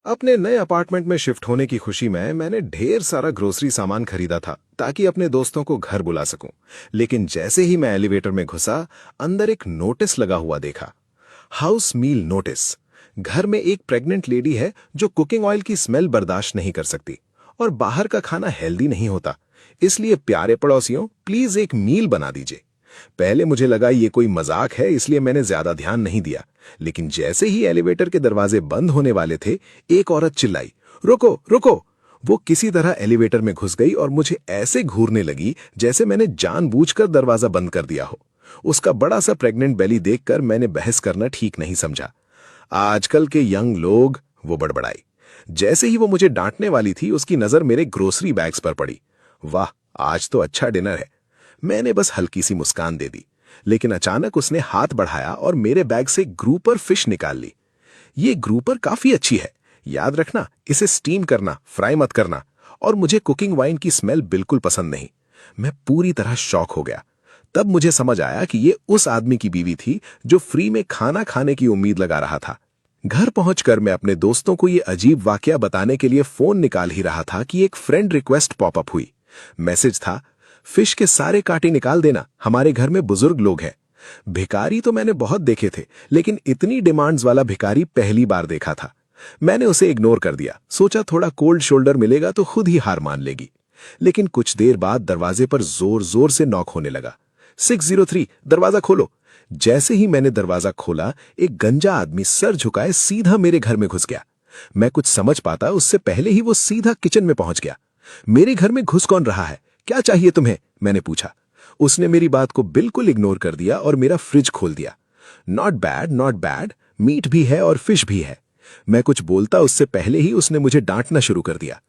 अपने नए अपार्टमेंट में शिफ्ट होने की खुशी में मैंने ढेर सारा ग्रोसरी सामान खरीदा था ताकि अपने दोस्तों को घर बुला सकूं। लेकिन जैसे ही मैं एलिवेटर में घुसा, अंदर एक नोटिस लगा हुआ देखा। हाउस मील नोटिस। घर में एक प्रेग्नेंट लेडी है जो कुकिंग ऑयल की स्मेल बर्दाश्त नहीं कर सकती और बाहर का खाना हेल्दी नहीं होता, इसलिए प्यारे पड़ोसियों प्लीज एक मील बना दीजिए। पहले मुझे लगा ये कोई मजाक है, इसलिए मैंने ज्यादा ध्यान नहीं दिया। लेकिन जैसे ही एलिवेटर के दरवाजे बंद होने वाले थे, एक औरत चिल्लाई, रुको रुको। वो किसी तरह एलिवेटर में घुस गई और मुझे ऐसे घूरने लगी जैसे मैंने जानबूझकर दरवाजा बंद कर दिया हो। उसका बड़ा सा प्रेग्नेंट बेली देखकर मैंने बहस करना ठीक नहीं समझा। आजकल के यंग लोग, वो बड़बड़ाई। जैसे ही वो मुझे डांटने वाली थी, उसकी नजर मेरे ग्रोसरी बैग्स पर पड़ी। वाह, आज तो अच्छा डिनर है। मैंने बस हल्की सी मुस्कान दे दी, लेकिन अचानक उसने हाथ बढ़ाया और मेरे बैग से ग्रूपर फिश निकाल ली। ये ग्रूपर काफी अच्छी है, याद रखना इसे स्टीम करना, फ्राई मत करना। और मुझे कुकिंग वाइन की स्मेल बिल्कुल पसंद नहीं। मैं पूरी तरह शॉक हो गया। तब मुझे समझ आया कि ये उस आदमी की बीवी थी जो फ्री में खाना खाने की उम्मीद लगा रहा था। घर पहुंचकर मैं अपने दोस्तों को ये अजीब वाकया बताने के लिए फोन निकाल ही रहा था कि एक फ्रेंड रिक्वेस्ट पॉपअप हुई। मैसेज था, फिश के सारे कांटे निकाल देना, हमारे घर में बुजुर्ग लोग हैं। भिखारी तो मैंने बहुत देखे थे, लेकिन इतनी डिमांड्स वाला भिखारी पहली बार देखा था। मैंने उसे इग्नोर कर दिया, सोचा थोड़ा कोल्ड शोल्डर मिलेगा तो खुद ही हार मान लेगी। लेकिन कुछ देर बाद दरवाजे पर जोर जोर से नॉक होने लगा। 603, दरवाजा खोलो। जैसे ही मैंने दरवाजा खोला, एक गंजा आदमी सर झुकाए सीधा मेरे घर में घुस गया। मैं कुछ समझ पाता उससे पहले ही वो सीधा किचन में पहुंच गया। मेरे घर में घुस कौन रहा है, क्या चाहिए तुम्हें, मैंने पूछा। उसने मेरी बात को बिल्कुल इग्नोर कर दिया और मेरा फ्रिज खोल दिया। Not bad not bad, meat भी है और फिश भी है। मैं कुछ बोलता उससे पहले ही उसने मुझे डांटना शुरू कर दिया।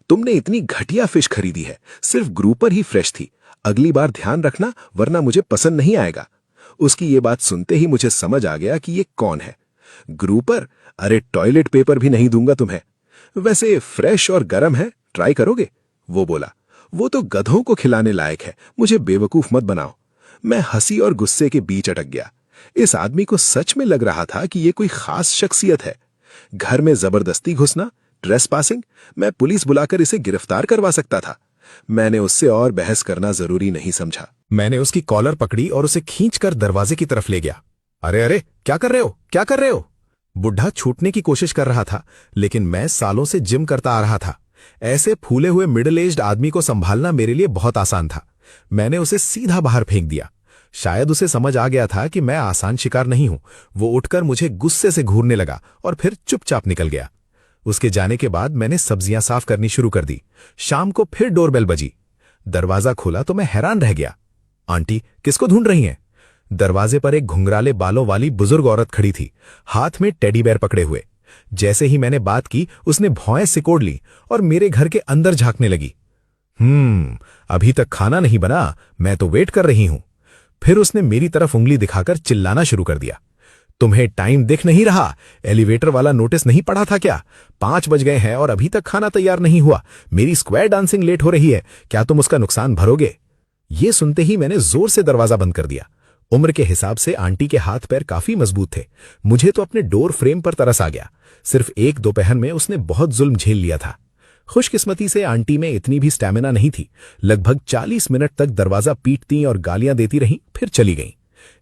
तुमने इतनी घटिया फिश खरीदी है, सिर्फ ग्रूपर ही फ्रेश थी। अगली बार ध्यान रखना, वरना मुझे पसंद नहीं आएगा। उसकी ये बात सुनते ही मुझे समझ आ गया कि ये कौन है। ग्रूपर? अरे टॉयलेट पेपर भी नहीं दूंगा तुम्हें। वैसे फ्रेश और गर्म है, ट्राई करोगे? वो बोला। वो तो गधों को खिलाने लायक है, मुझे बेवकूफ मत बनाओ। मैं हंसी और गुस्से के बीच अटक गया। इस आदमी को सच में लग रहा था कि ये कोई खास शख्सियत है। घर में जबरदस्ती घुसना, ट्रेसपासिंग, मैं पुलिस बुलाकर इसे गिरफ्तार करवा सकता था। मैंने उससे और बहस करना जरूरी नहीं समझा। मैंने उसकी कॉलर पकड़ी और उसे खींचकर दरवाजे की तरफ ले गया। अरे अरे, क्या कर रहे हो, क्या कर रहे हो? बुढ़ा छूटने की कोशिश कर रहा था, लेकिन मैं सालों से जिम करता आ रहा था। ऐसे फूले हुए मिडिल एज्ड आदमी को संभालना मेरे लिए बहुत आसान था। मैंने उसे सीधा बाहर फेंक दिया। शायद उसे समझ आ गया था कि मैं आसान शिकार नहीं हूं। वो उठकर मुझे गुस्से से घूरने लगा और फिर चुपचाप निकल गया। उसके जाने के बाद मैंने सब्जियां साफ करनी शुरू कर दी। शाम को फिर डोरबेल बजी। दरवाजा खोला तो मैं हैरान रह गया। आंटी, किसको ढूंढ रही हैं? दरवाजे पर एक घुंघराले बालों वाली बुजुर्ग औरत खड़ी थी, हाथ में टेडी बेयर पकड़े हुए। जैसे ही मैंने बात की, उसने भौएं सिकोड़ ली और मेरे घर के अंदर झांकने लगी। अभी तक खाना नहीं बना, मैं तो वेट कर रही हूं। फिर उसने मेरी तरफ उंगली दिखाकर चिल्लाना शुरू कर दिया। तुम्हें टाइम दिख नहीं रहा? एलिवेटर वाला नोटिस नहीं पढ़ा था क्या? 5 बज गए हैं और अभी तक खाना तैयार नहीं हुआ। मेरी स्क्वायर डांसिंग लेट हो रही है, क्या तुम उसका नुकसान भरोगे? ये सुनते ही मैंने जोर से दरवाजा बंद कर दिया। उम्र के हिसाब से आंटी के हाथ पैर काफी मजबूत थे। मुझे तो अपने डोर फ्रेम पर तरस आ गया। सिर्फ एक दोपहर में उसने बहुत जुल्म झेल लिया था। खुशकिस्मती से आंटी में इतनी भी स्टैमिना नहीं थी। लगभग 40 मिनट तक दरवाजा पीटती और गालियां देती रहीं, फिर चली गईं।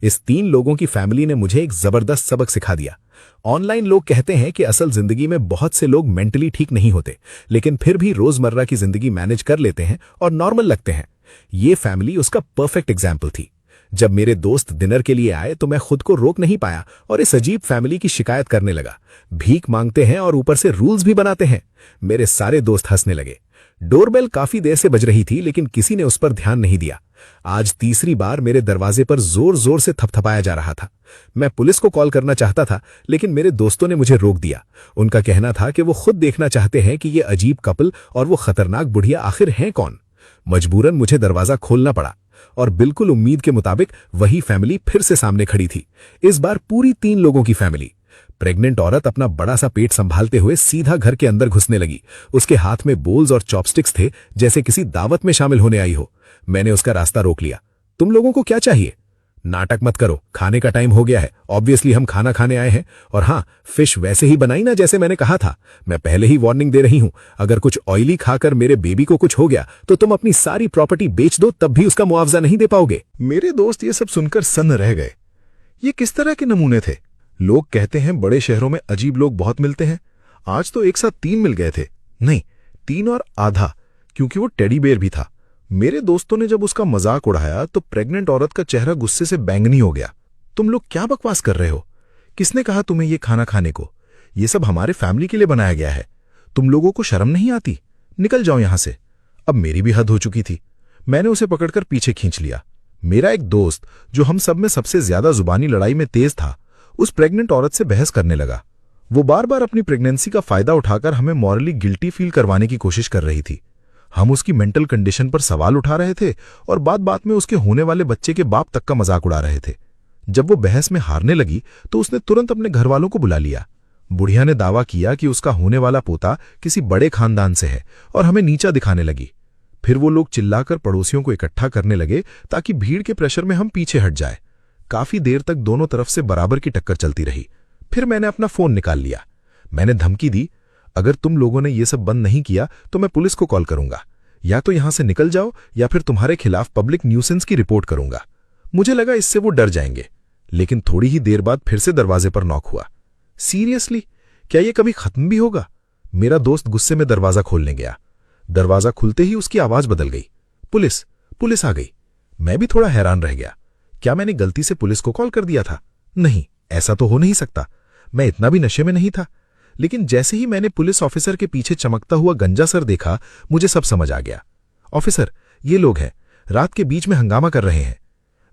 इस 3 लोगों की फैमिली ने मुझे एक जबरदस्त सबक सिखा दिया। ऑनलाइन लोग कहते हैं कि असल जिंदगी में बहुत से लोग मेंटली ठीक नहीं होते, लेकिन फिर भी रोजमर्रा की जिंदगी मैनेज कर लेते हैं और नॉर्मल लगते हैं। ये फैमिली उसका परफेक्ट एग्जाम्पल थी। जब मेरे दोस्त डिनर के लिए आए तो मैं खुद को रोक नहीं पाया और इस अजीब फैमिली की शिकायत करने लगा। भीख मांगते हैं और ऊपर से रूल्स भी बनाते हैं। मेरे सारे दोस्त हंसने लगे। डोरबेल काफी देर से बज रही थी, लेकिन किसी ने उस पर ध्यान नहीं दिया। आज तीसरी बार मेरे दरवाजे पर जोर जोर से थपथपाया जा रहा था। मैं पुलिस को कॉल करना चाहता था, लेकिन मेरे दोस्तों ने मुझे रोक दिया। उनका कहना था कि वो खुद देखना चाहते हैं कि ये अजीब कपल और वो खतरनाक बुढ़िया आखिर हैं कौन। मजबूरन मुझे दरवाजा खोलना पड़ा और बिल्कुल उम्मीद के मुताबिक वही फैमिली फिर से सामने खड़ी थी। इस बार पूरी 3 लोगों की फैमिली। प्रेग्नेंट औरत अपना बड़ा सा पेट संभालते हुए सीधा घर के अंदर घुसने लगी। उसके हाथ में बोल्स और चॉपस्टिक्स थे, जैसे किसी दावत में शामिल होने आई हो। मैंने उसका रास्ता रोक लिया। तुम लोगों को क्या चाहिए? नाटक मत करो, खाने का टाइम हो गया है। ऑब्वियसली हम खाना खाने आए हैं। और हाँ, फिश वैसे ही बनाई ना जैसे मैंने कहा था। मैं पहले ही वार्निंग दे रही हूं, अगर कुछ ऑयली खाकर मेरे बेबी को कुछ हो गया तो तुम अपनी सारी प्रॉपर्टी बेच दो, तब भी उसका मुआवजा नहीं दे पाओगे। मेरे दोस्त ये सब सुनकर सन्न रह गए। ये किस तरह के नमूने थे? लोग कहते हैं बड़े शहरों में अजीब लोग बहुत मिलते हैं। आज तो एक साथ 3 मिल गए थे। नहीं, 3 और आधा, क्योंकि वो टेडी बेयर भी था। मेरे दोस्तों ने जब उसका मजाक उड़ाया तो प्रेग्नेंट औरत का चेहरा गुस्से से बैंगनी हो गया। तुम लोग क्या बकवास कर रहे हो? किसने कहा तुम्हें ये खाना खाने को? ये सब हमारे फैमिली के लिए बनाया गया है। तुम लोगों को शर्म नहीं आती? निकल जाओ यहां से। अब मेरी भी हद हो चुकी थी। मैंने उसे पकड़कर पीछे खींच लिया। मेरा एक दोस्त, जो हम सब में सबसे ज्यादा जुबानी लड़ाई में तेज था, उस प्रेग्नेंट औरत से बहस करने लगा। वो बार बार अपनी प्रेगनेंसी का फायदा उठाकर हमें मॉरली गिल्टी फील करवाने की कोशिश कर रही थी। हम उसकी मेंटल कंडीशन पर सवाल उठा रहे थे और बात बात में उसके होने वाले बच्चे के बाप तक का मजाक उड़ा रहे थे। जब वो बहस में हारने लगी तो उसने तुरंत अपने घर वालों को बुला लिया। बुढ़िया ने दावा किया कि उसका होने वाला पोता किसी बड़े खानदान से है और हमें नीचा दिखाने लगी। फिर वो लोग चिल्लाकर पड़ोसियों को इकट्ठा करने लगे ताकि भीड़ के प्रेशर में हम पीछे हट जाए। काफी देर तक दोनों तरफ से बराबर की टक्कर चलती रही। फिर मैंने अपना फोन निकाल लिया। मैंने धमकी दी, अगर तुम लोगों ने ये सब बंद नहीं किया तो मैं पुलिस को कॉल करूंगा। या तो यहां से निकल जाओ या फिर तुम्हारे खिलाफ पब्लिक न्यूसेंस की रिपोर्ट करूंगा। मुझे लगा इससे वो डर जाएंगे, लेकिन थोड़ी ही देर बाद फिर से दरवाजे पर नॉक हुआ। सीरियसली, क्या ये कभी खत्म भी होगा? मेरा दोस्त गुस्से में दरवाजा खोलने गया। दरवाजा खुलते ही उसकी आवाज बदल गई। पुलिस, पुलिस आ गई। मैं भी थोड़ा हैरान रह गया। क्या मैंने गलती से पुलिस को कॉल कर दिया था? नहीं, ऐसा तो हो नहीं सकता। मैं इतना भी नशे में नहीं था। लेकिन जैसे ही मैंने पुलिस ऑफिसर के पीछे चमकता हुआ गंजा सर देखा, मुझे सब समझ आ गया। ऑफिसर, ये लोग हैं, रात के बीच में हंगामा कर रहे हैं।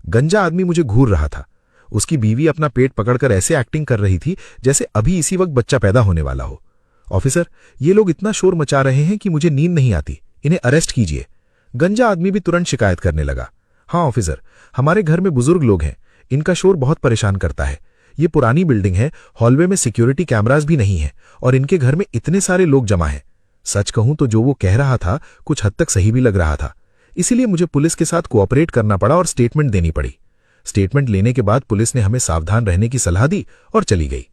गंजा आदमी मुझे घूर रहा था। उसकी बीवी अपना पेट पकड़कर ऐसे एक्टिंग कर रही थी जैसे अभी इसी वक्त बच्चा पैदा होने वाला हो। ऑफिसर, ये लोग इतना शोर मचा रहे हैं कि मुझे नींद नहीं आती। इन्हें अरेस्ट कीजिए। गंजा आदमी भी तुरंत शिकायत करने लगा। हाँ ऑफिसर, हमारे घर में बुजुर्ग लोग हैं, इनका शोर बहुत परेशान करता है। ये पुरानी बिल्डिंग है, हॉलवे में सिक्योरिटी कैमरास भी नहीं है और इनके घर में इतने सारे लोग जमा हैं। सच कहूं तो जो वो कह रहा था कुछ हद तक सही भी लग रहा था। इसीलिए मुझे पुलिस के साथ कोऑपरेट करना पड़ा और स्टेटमेंट देनी पड़ी। स्टेटमेंट लेने के बाद पुलिस ने हमें सावधान रहने की सलाह दी और चली गई।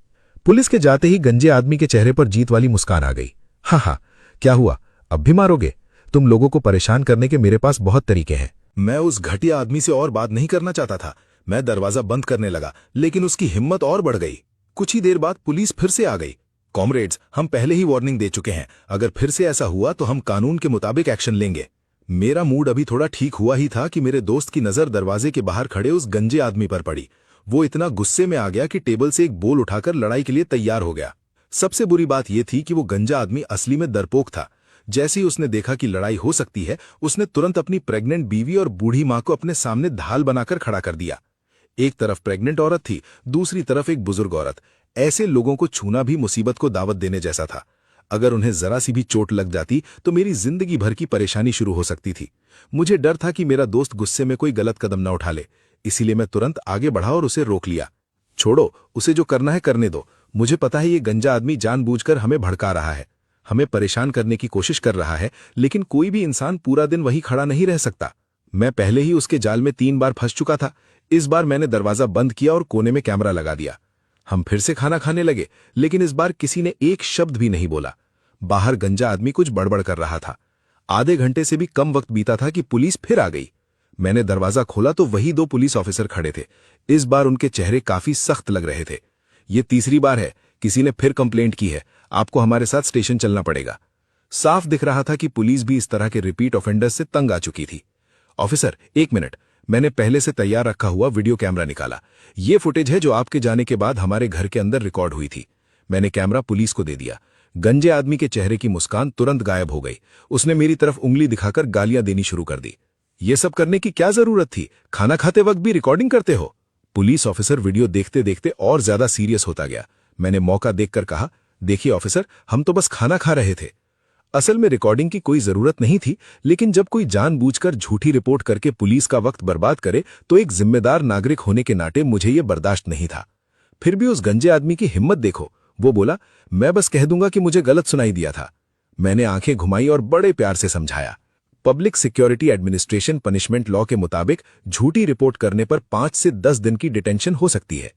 पुलिस के जाते ही गंजे आदमी के चेहरे पर जीत वाली मुस्कान आ गई। हाँ, क्या हुआ, अब भी मारोगे? तुम लोगों को परेशान करने के मेरे पास बहुत तरीके हैं। मैं उस घटिया आदमी से और बात नहीं करना चाहता था। मैं दरवाजा बंद करने लगा, लेकिन उसकी हिम्मत और बढ़ गई। कुछ ही देर बाद पुलिस फिर से आ गई। कॉमरेड्स, हम पहले ही वार्निंग दे चुके हैं। अगर फिर से ऐसा हुआ तो हम कानून के मुताबिक एक्शन लेंगे। मेरा मूड अभी थोड़ा ठीक हुआ ही था कि मेरे दोस्त की नजर दरवाजे के बाहर खड़े उस गंजे आदमी पर पड़ी। वो इतना गुस्से में आ गया कि टेबल से एक बोल उठाकर लड़ाई के लिए तैयार हो गया। सबसे बुरी बात यह थी कि वो गंजा आदमी असली में डरपोक था। जैसे ही उसने देखा कि लड़ाई हो सकती है, उसने तुरंत अपनी प्रेग्नेंट बीवी और बूढ़ी मां को अपने सामने ढाल बनाकर खड़ा कर दिया। एक तरफ प्रेग्नेंट औरत थी, दूसरी तरफ एक बुजुर्ग औरत। ऐसे लोगों को छूना भी मुसीबत को दावत देने जैसा था। अगर उन्हें जरा सी भी चोट लग जाती तो मेरी जिंदगी भर की परेशानी शुरू हो सकती थी। मुझे डर था कि मेरा दोस्त गुस्से में कोई गलत कदम न उठा ले, इसीलिए मैं तुरंत आगे बढ़ा और उसे रोक लिया। छोड़ो, उसे जो करना है करने दो। मुझे पता है ये गंजा आदमी जानबूझकर हमें भड़का रहा है, हमें परेशान करने की कोशिश कर रहा है, लेकिन कोई भी इंसान पूरा दिन वहीं खड़ा नहीं रह सकता। मैं पहले ही उसके जाल में 3 बार फंस चुका था। इस बार मैंने दरवाजा बंद किया और कोने में कैमरा लगा दिया। हम फिर से खाना खाने लगे, लेकिन इस बार किसी ने एक शब्द भी नहीं बोला। बाहर गंजा आदमी कुछ बड़बड़ कर रहा था। आधे घंटे से भी कम वक्त बीता था कि पुलिस फिर आ गई। मैंने दरवाजा खोला तो वही 2 पुलिस ऑफिसर खड़े थे। इस बार उनके चेहरे काफी सख्त लग रहे थे। ये तीसरी बार है, किसी ने फिर कंप्लेंट की है, आपको हमारे साथ स्टेशन चलना पड़ेगा। साफ दिख रहा था कि पुलिस भी इस तरह के रिपीट ऑफेंडर्स से तंग आ चुकी थी। ऑफिसर, 1 मिनट, मैंने पहले से तैयार रखा हुआ वीडियो कैमरा निकाला। ये फुटेज है जो आपके जाने के बाद हमारे घर के अंदर रिकॉर्ड हुई थी। मैंने कैमरा पुलिस को दे दिया। गंजे आदमी के चेहरे की मुस्कान तुरंत गायब हो गई। उसने मेरी तरफ उंगली दिखाकर गालियां देनी शुरू कर दी। ये सब करने की क्या जरूरत थी? खाना खाते वक्त भी रिकॉर्डिंग करते हो? पुलिस ऑफिसर वीडियो देखते देखते और ज्यादा सीरियस होता गया। मैंने मौका देखकर कहा, देखिए ऑफिसर, हम तो बस खाना खा रहे थे। असल में रिकॉर्डिंग की कोई जरूरत नहीं थी, लेकिन जब कोई जानबूझकर झूठी रिपोर्ट करके पुलिस का वक्त बर्बाद करे तो एक जिम्मेदार नागरिक होने के नाते मुझे यह बर्दाश्त नहीं था। फिर भी उस गंजे आदमी की हिम्मत देखो। वो बोला, मैं बस कह दूंगा कि मुझे गलत सुनाई दिया था। मैंने आंखें घुमाई और बड़े प्यार से समझाया, public security administration punishment law के मुताबिक झूठी रिपोर्ट करने पर 5 से 10 दिन की डिटेंशन हो सकती है।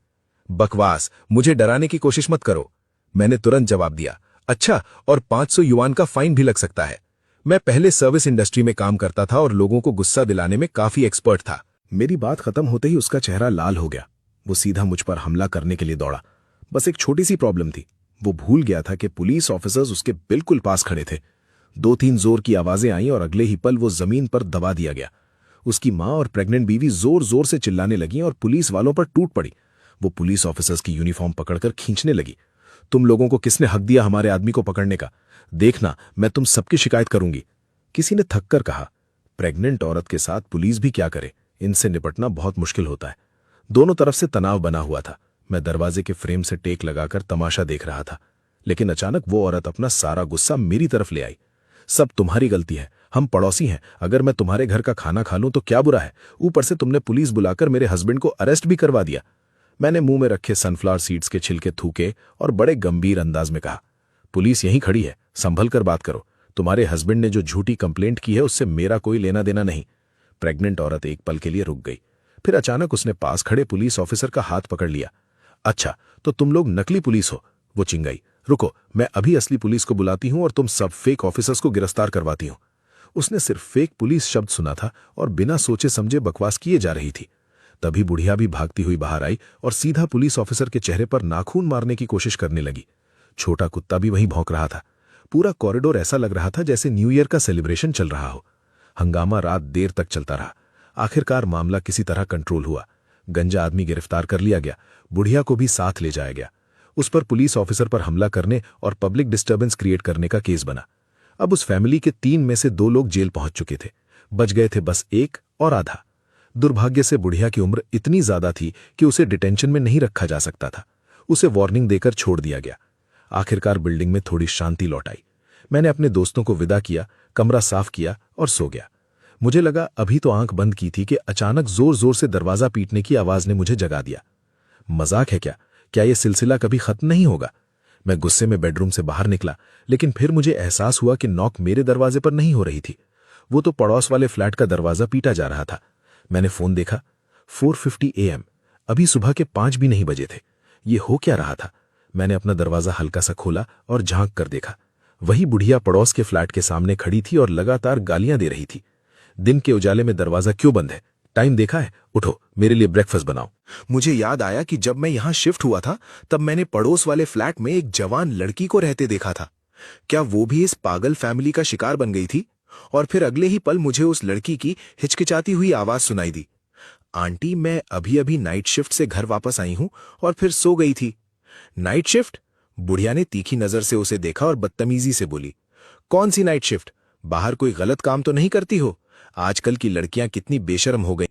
बकवास, मुझे डराने की कोशिश मत करो। मैंने तुरंत जवाब दिया, अच्छा, और 500 युआन का फाइन भी लग सकता है। मैं पहले सर्विस इंडस्ट्री में काम करता था और लोगों को गुस्सा दिलाने में काफी एक्सपर्ट था। मेरी बात खत्म होते ही उसका चेहरा लाल हो गया। वो सीधा मुझ पर हमला करने के लिए दौड़ा। बस एक छोटी सी प्रॉब्लम थी, वो भूल गया था कि पुलिस ऑफिसर्स उसके बिल्कुल पास खड़े थे। 2-3 जोर की आवाजें आईं और अगले ही पल वो जमीन पर दबा दिया गया। उसकी मां और प्रेग्नेंट बीवी जोर जोर से चिल्लाने लगी और पुलिस वालों पर टूट पड़ी। वो पुलिस ऑफिसर्स की यूनिफॉर्म पकड़कर खींचने लगी। तुम लोगों को किसने हक दिया हमारे आदमी को पकड़ने का? देखना, मैं तुम सबकी शिकायत करूंगी, किसी ने थककर कहा। प्रेग्नेंट औरत के साथ पुलिस भी क्या करे, इनसे निपटना बहुत मुश्किल होता है। दोनों तरफ से तनाव बना हुआ था। मैं दरवाजे के फ्रेम से टेक लगाकर तमाशा देख रहा था, लेकिन अचानक वो औरत अपना सारा गुस्सा मेरी तरफ ले आई। सब तुम्हारी गलती है, हम पड़ोसी हैं, अगर मैं तुम्हारे घर का खाना खा लूं तो क्या बुरा है? ऊपर से तुमने पुलिस बुलाकर मेरे हस्बैंड को अरेस्ट भी करवा दिया। मैंने मुंह में रखे सनफ्लावर सीड्स के छिलके थूके और बड़े गंभीर अंदाज में कहा, पुलिस यहीं खड़ी है, संभल कर बात करो। तुम्हारे हस्बैंड ने जो झूठी कंप्लेंट की है उससे मेरा कोई लेना देना नहीं। प्रेग्नेंट औरत एक पल के लिए रुक गई, फिर अचानक उसने पास खड़े पुलिस ऑफिसर का हाथ पकड़ लिया। अच्छा, तो तुम लोग नकली पुलिस हो? वो चिंगाई। रुको, मैं अभी असली पुलिस को बुलाती हूं और तुम सब फेक ऑफिसर्स को गिरफ्तार करवाती हूं। उसने सिर्फ फेक पुलिस शब्द सुना था और बिना सोचे समझे बकवास किए जा रही थी। तभी बुढ़िया भी भागती हुई बाहर आई और सीधा पुलिस ऑफिसर के चेहरे पर नाखून मारने की कोशिश करने लगी। छोटा कुत्ता भी वहीं भौंक रहा था। पूरा कॉरिडोर ऐसा लग रहा था जैसे न्यू ईयर का सेलिब्रेशन चल रहा हो। हंगामा रात देर तक चलता रहा। आखिरकार मामला किसी तरह कंट्रोल हुआ। गंजा आदमी गिरफ्तार कर लिया गया। बुढ़िया को भी साथ ले जाया गया। उस पर पुलिस ऑफिसर पर हमला करने और पब्लिक डिस्टर्बेंस क्रिएट करने का केस बना। अब उस फैमिली के 3 में से 2 लोग जेल पहुंच चुके थे। बच गए थे बस 1 और आधा। दुर्भाग्य से बुढ़िया की उम्र इतनी ज्यादा थी कि उसे डिटेंशन में नहीं रखा जा सकता था। उसे वार्निंग देकर छोड़ दिया गया। आखिरकार बिल्डिंग में थोड़ी शांति लौट आई। मैंने अपने दोस्तों को विदा किया, कमरा साफ किया और सो गया। मुझे लगा अभी तो आंख बंद की थी कि अचानक जोर जोर से दरवाजा पीटने की आवाज ने मुझे जगा दिया। मजाक है क्या? क्या यह सिलसिला कभी खत्म नहीं होगा? मैं गुस्से में बेडरूम से बाहर निकला, लेकिन फिर मुझे एहसास हुआ कि नॉक मेरे दरवाजे पर नहीं हो रही थी। वो तो पड़ोस वाले फ्लैट का दरवाजा पीटा जा रहा था। मैंने फोन देखा, 4:50 AM। अभी सुबह के 5 भी नहीं बजे थे। ये हो क्या रहा था? मैंने अपना दरवाजा हल्का सा खोला और झांक कर देखा। वही बुढ़िया पड़ोस के फ्लैट के सामने खड़ी थी और लगातार गालियां दे रही थी। दिन के उजाले में दरवाजा क्यों बंद है? टाइम देखा है? उठो, मेरे लिए ब्रेकफास्ट बनाओ। मुझे याद आया कि जब मैं यहां शिफ्ट हुआ था तब मैंने पड़ोस वाले फ्लैट में एक जवान लड़की को रहते देखा था। क्या वो भी इस पागल फैमिली का शिकार बन गई थी? और फिर अगले ही पल मुझे उस लड़की की हिचकिचाती हुई आवाज सुनाई दी, आंटी, मैं अभी अभी नाइट शिफ्ट से घर वापस आई हूं और फिर सो गई थी। Night shift? बुढ़िया ने तीखी नजर से उसे देखा और बदतमीजी से बोली, कौन सी नाइट शिफ्ट? बाहर कोई गलत काम तो नहीं करती हो? आजकल की लड़कियां कितनी बेशर्म हो गई।